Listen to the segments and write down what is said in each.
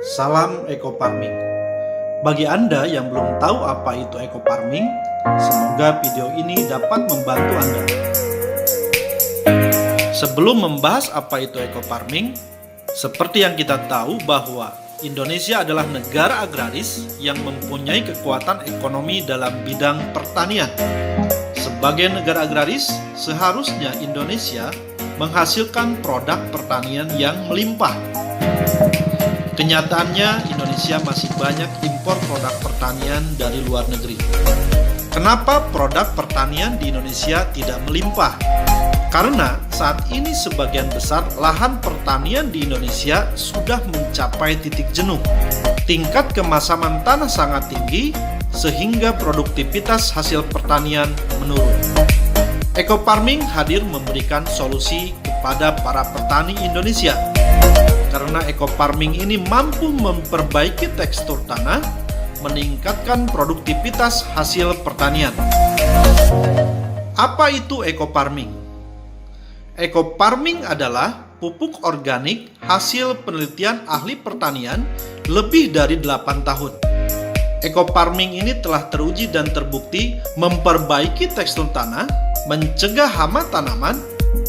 Salam Eco Farming. Bagi Anda yang belum tahu apa itu Eco Farming, semoga video ini dapat membantu Anda. Sebelum membahas apa itu Eco Farming, seperti yang kita tahu bahwa Indonesia adalah negara agraris yang mempunyai kekuatan ekonomi dalam bidang pertanian. Sebagai negara agraris, seharusnya Indonesia menghasilkan produk pertanian yang melimpah. Kenyataannya, Indonesia masih banyak impor produk pertanian dari luar negeri. Kenapa produk pertanian di Indonesia tidak melimpah? Karena saat ini sebagian besar lahan pertanian di Indonesia sudah mencapai titik jenuh. Tingkat kemasaman tanah sangat tinggi, sehingga produktivitas hasil pertanian menurun. Eco Farming hadir memberikan solusi kepada para petani Indonesia. Karena Eco Farming ini mampu memperbaiki tekstur tanah, meningkatkan produktivitas hasil pertanian. Apa itu Eco Farming? Eco Farming adalah pupuk organik hasil penelitian ahli pertanian lebih dari 8 tahun. Eco Farming ini telah teruji dan terbukti memperbaiki tekstur tanah, mencegah hama tanaman,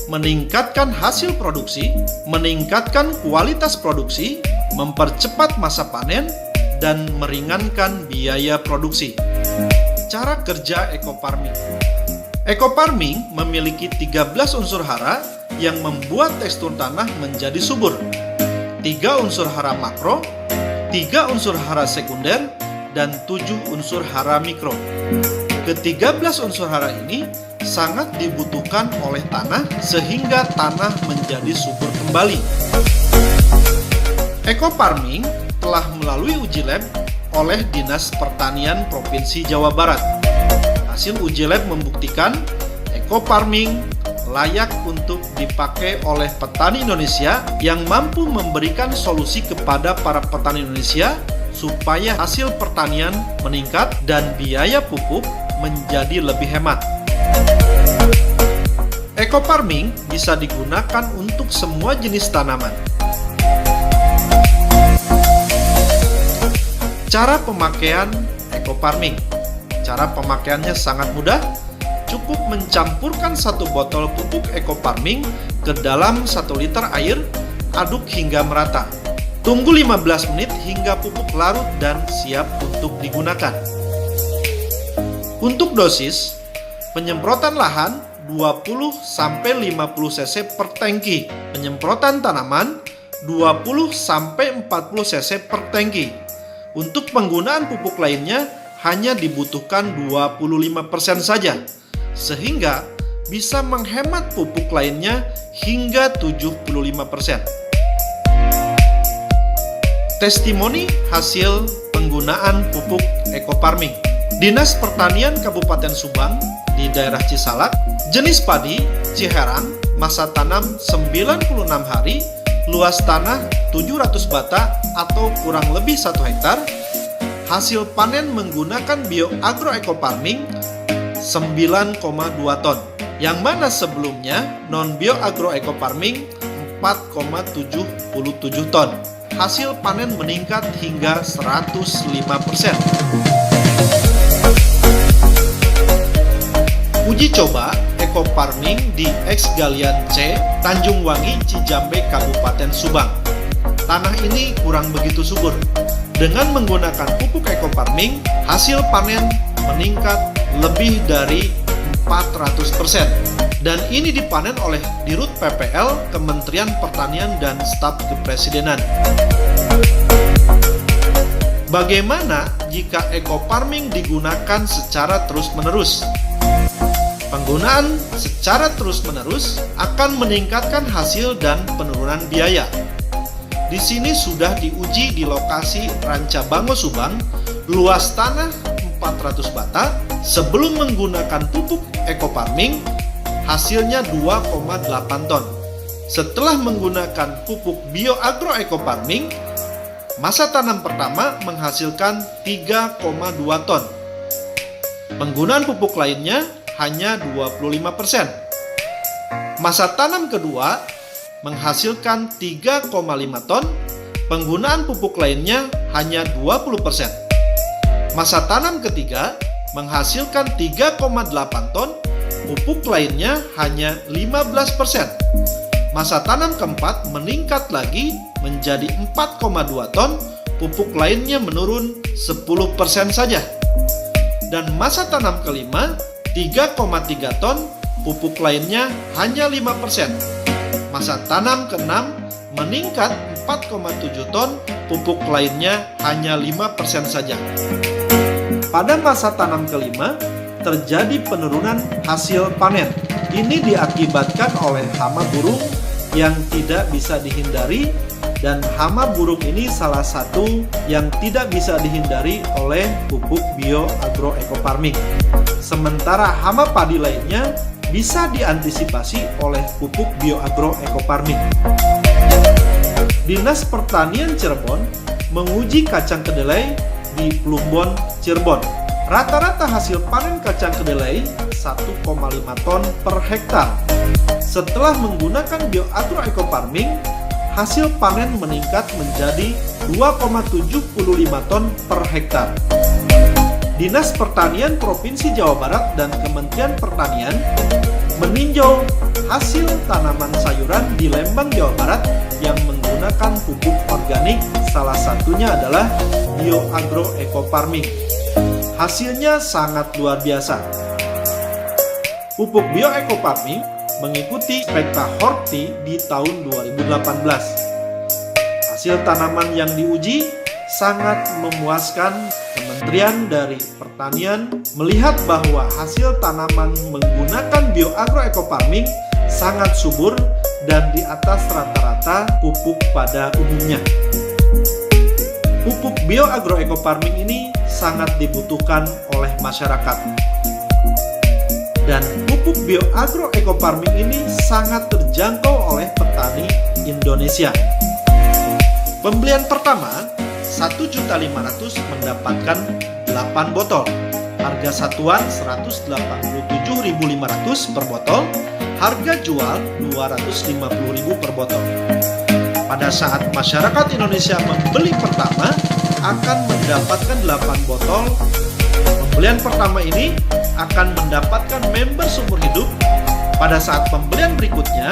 meningkatkan hasil produksi, meningkatkan kualitas produksi, mempercepat masa panen, dan meringankan biaya produksi. Cara kerja Eco Farming. Eco Farming memiliki 13 unsur hara yang membuat tekstur tanah menjadi subur. 3 unsur hara makro, 3 unsur hara sekunder, dan 7 unsur hara mikro. Ke-13 unsur hara ini sangat dibutuhkan oleh tanah sehingga tanah menjadi subur kembali. Eco Farming telah melalui uji lab oleh Dinas Pertanian Provinsi Jawa Barat. Hasil uji lab membuktikan Eco Farming layak untuk dipakai oleh petani Indonesia yang mampu memberikan solusi kepada para petani Indonesia supaya hasil pertanian meningkat dan biaya pupuk menjadi lebih hemat. Eco Farming bisa digunakan untuk semua jenis tanaman. Cara pemakaian Eco Farming. Cara pemakaiannya sangat mudah. Cukup mencampurkan 1 botol pupuk Eco Farming ke dalam 1 liter air, aduk hingga merata. Tunggu 15 menit hingga pupuk larut dan siap untuk digunakan. Untuk dosis, penyemprotan lahan 20-50 cc per tangki, penyemprotan tanaman 20-40 cc per tangki. Untuk penggunaan pupuk lainnya hanya dibutuhkan 25% saja, sehingga bisa menghemat pupuk lainnya hingga 75%. Testimoni hasil penggunaan pupuk Eco Farming. Dinas Pertanian Kabupaten Subang di daerah Cisalak, jenis padi Ciherang, masa tanam 96 hari, luas tanah 700 bata atau kurang lebih 1 hektar, hasil panen menggunakan BioAgro Eco Farming 9,2 ton, yang mana sebelumnya non BioAgro Eco Farming 4,77 ton. Hasil panen meningkat hingga 105%. Uji coba Eco Farming di X Galian C, Tanjung Wangi, Cijambe, Kabupaten Subang. Tanah ini kurang begitu subur. Dengan menggunakan pupuk Eco Farming, hasil panen meningkat lebih dari 400%. Dan ini dipanen oleh Dirut PPL, Kementerian Pertanian dan Staf Kepresidenan. Bagaimana jika Eco Farming digunakan secara terus-menerus? Penggunaan secara terus-menerus akan meningkatkan hasil dan penurunan biaya. Di sini sudah diuji di lokasi Rancabango Subang, luas tanah 400 bata. Sebelum menggunakan pupuk Eco Farming, hasilnya 2,8 ton. Setelah menggunakan pupuk BioAgro Eco Farming, masa tanam pertama menghasilkan 3,2 ton. Penggunaan pupuk lainnya hanya 25%. Masa tanam kedua menghasilkan 3,5 ton Penggunaan pupuk lainnya hanya 20%. Masa tanam ketiga menghasilkan 3,8 ton, pupuk lainnya hanya 15%. Masa tanam keempat meningkat lagi menjadi 4,2 ton, pupuk lainnya menurun 10% saja. Dan masa tanam kelima 3,3 ton, pupuk lainnya hanya 5%. Masa tanam keenam meningkat 4,7 ton, pupuk lainnya hanya 5% saja. Pada masa tanam kelima, terjadi penurunan hasil panen. Ini diakibatkan oleh hama burung yang tidak bisa dihindari, dan hama burung ini salah satu yang tidak bisa dihindari oleh pupuk bioagroecofarming. Sementara hama padi lainnya bisa diantisipasi oleh pupuk bioagroecofarming. Dinas Pertanian Cirebon menguji kacang kedelai di Plumbon, Cirebon. Rata-rata hasil panen kacang kedelai 1,5 ton per hektar. Setelah menggunakan bioagroecofarming, hasil panen meningkat menjadi 2,75 ton per hektar. Dinas Pertanian Provinsi Jawa Barat dan Kementerian Pertanian meninjau hasil tanaman sayuran di Lembang, Jawa Barat yang menggunakan pupuk organik, salah satunya adalah bioagroecofarming. Hasilnya sangat luar biasa. Pupuk bioecofarming mengikuti Spekta Horti di tahun 2018. Hasil tanaman yang diuji sangat memuaskan. Kementerian dari Pertanian melihat bahwa hasil tanaman menggunakan bioagroecofarming sangat subur dan di atas rata-rata pupuk pada umumnya. Pupuk bioagroecofarming ini sangat dibutuhkan oleh masyarakat. Dan pupuk bioagroecofarming ini sangat terjangkau oleh petani Indonesia. Pembelian pertama 1.500.000 mendapatkan 8 botol. Harga satuan 187.500 per botol. Harga jual 250.000 per botol. Pada saat masyarakat Indonesia membeli pertama akan mendapatkan 8 botol. Pembelian pertama ini akan mendapatkan member seumur hidup. Pada saat pembelian berikutnya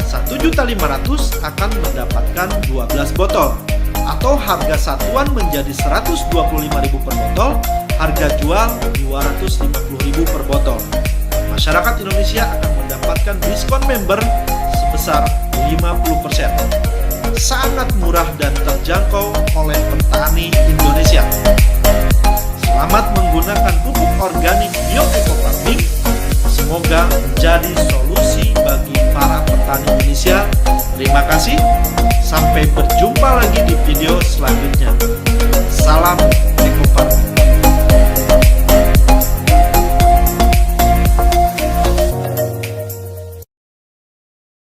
1.500.000 akan mendapatkan 12 botol, atau harga satuan menjadi 125.000 per botol, harga jual 250.000 per botol. Masyarakat Indonesia akan mendapatkan diskon member sebesar 50%. Sangat murah dan terjangkau oleh petani Indonesia. Selamat menggunakan pupuk organik bioecofarming. Semoga menjadi solusi bagi para petani Indonesia. Terima kasih. Sampai berjumpa lagi di video selanjutnya. Salam